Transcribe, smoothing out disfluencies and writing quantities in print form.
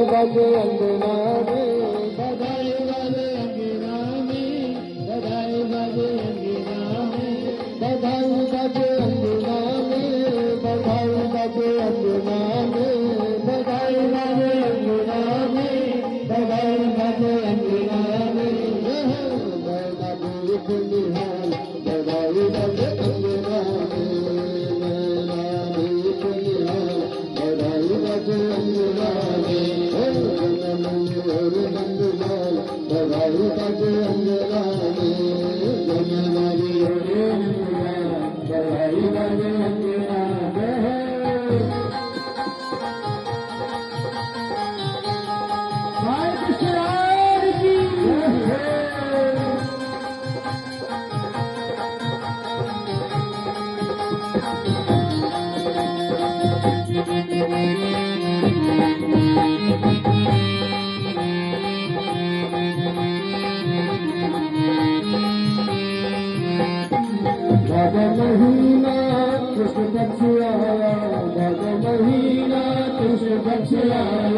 बाजे अंगना में, बधाई बाजे अंगना में, बधाई बाजे अंगना में, बधाई बाजे अंगना में, बधाई बाजे अंगना में, बधाई बाजे अंगना में, बधाई बाजे अंगना में, मैना बोल निहाल, बधाई बाजे अंगना में, मैना बोल निहाल, बधाई बाजे अंगना में, और नंदलाल बधाई बाजे अंगना में, जन्मवारी रे नंदलाल बधाई बाजे अंगना में। भाई किशोर की भाद महीना कृष्ण पक्ष आया, भाद महीना कृष्ण पक्ष आया।